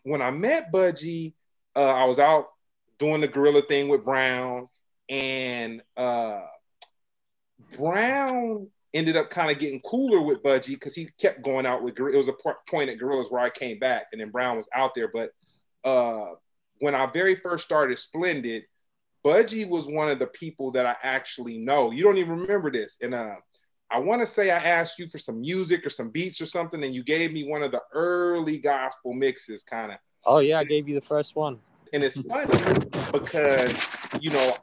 When I met Budgie, I was out doing the gorilla thing with Brown, and Brown ended up kind of getting cooler with Budgie because he kept going out with Gorilla. It was a point at Gorillas where I came back, and then Brown was out there. But when I very first started Splendid, Budgie was one of the people that I actually know. You don't even remember this. And I want to say I asked you for some music or some beats or something, and you gave me one of the early gospel mixes, kind of. Oh, yeah, I gave you the first one. And it's funny because, you know,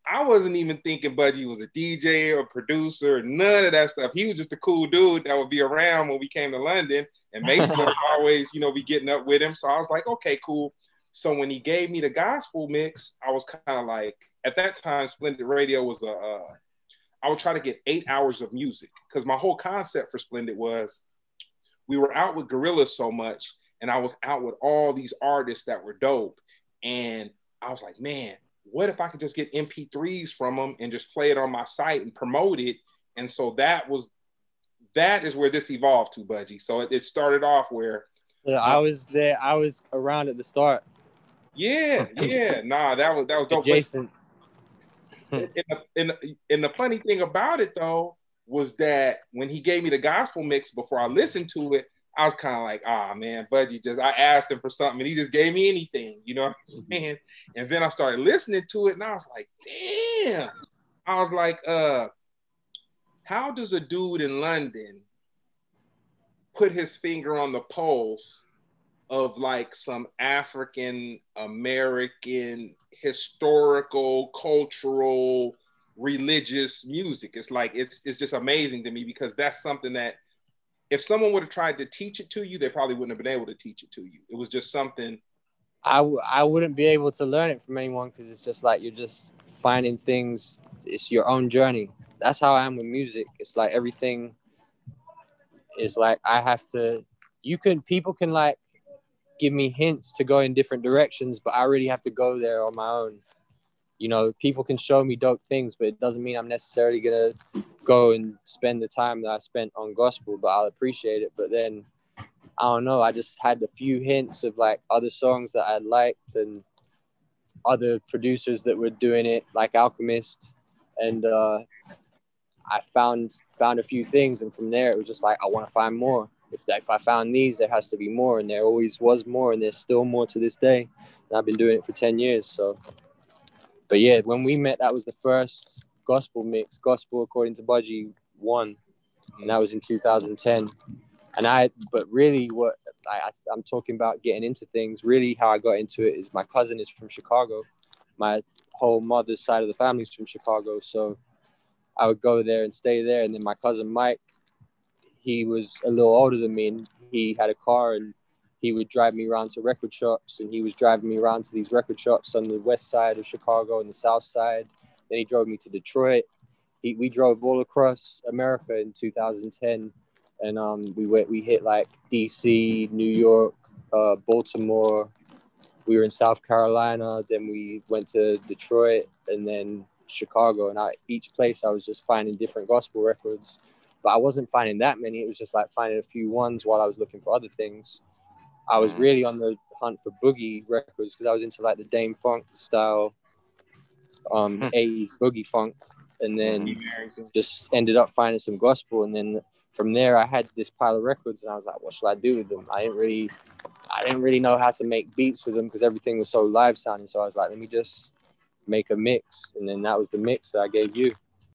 I wasn't even thinking Budgie was a DJ or producer, none of that stuff. He was just a cool dude that would be around when we came to London, and Mason would always, you know, be getting up with him. So I was like, okay, cool. So when he gave me the gospel mix, I was kind of like, at that time, Splendid Radio was I would try to get 8 hours of music, because my whole concept for Splendid was we were out with Gorillas so much, and I was out with all these artists that were dope. And I was like, man, what if I could just get MP3s from them and just play it on my site and promote it? And so that is where this evolved to, Budgie. So it started off where I was there. I was around at the start. Yeah. Nah, that was dope. Jason. And the funny thing about it though was that when he gave me the gospel mix before I listened to it, I was kind of like, man, Budgie I asked him for something and he just gave me anything, you know what I'm saying? And then I started listening to it and I was like, damn. I was like, how does a dude in London put his finger on the pulse of like some African American historical, cultural, religious music? It's like, it's just amazing to me, because that's something that if someone would have tried to teach it to you, they probably wouldn't have been able to teach it to you. It was just something. I wouldn't be able to learn it from anyone, because it's just like you're just finding things. It's your own journey. That's how I am with music. It's like everything is like people can like give me hints to go in different directions, but I really have to go there on my own. You know, people can show me dope things, but it doesn't mean I'm necessarily going to go and spend the time that I spent on gospel, but I'll appreciate it. But then, I don't know, I just had a few hints of like other songs that I liked and other producers that were doing it, like Alchemist. And I found a few things. And from there, it was just like, I want to find more. If I found these, there has to be more. And there always was more. And there's still more to this day. And I've been doing it for 10 years. So. But yeah, when we met, that was the first gospel mix, Gospel According to Budgie 1, and that was in 2010. But really what I'm talking about getting into things, really how I got into it is my cousin is from Chicago. My whole mother's side of the family is from Chicago. So I would go there and stay there. And then my cousin Mike, he was a little older than me, and he had a car, and he would drive me around to record shops, and he was driving me around to these record shops on the west side of Chicago and the south side. Then he drove me to Detroit. We drove all across America in 2010, and we hit like DC, New York, Baltimore. We were in South Carolina. Then we went to Detroit, and then Chicago. And each place I was just finding different gospel records, but I wasn't finding that many. It was just like finding a few ones while I was looking for other things. I was really on the hunt for boogie records, because I was into like the Dame Funk style, 80s boogie funk, and then just ended up finding some gospel. And then from there, I had this pile of records, and I was like, what should I do with them? I didn't really know how to make beats with them, because everything was so live sounding. So I was like, let me just make a mix. And then that was the mix that I gave you.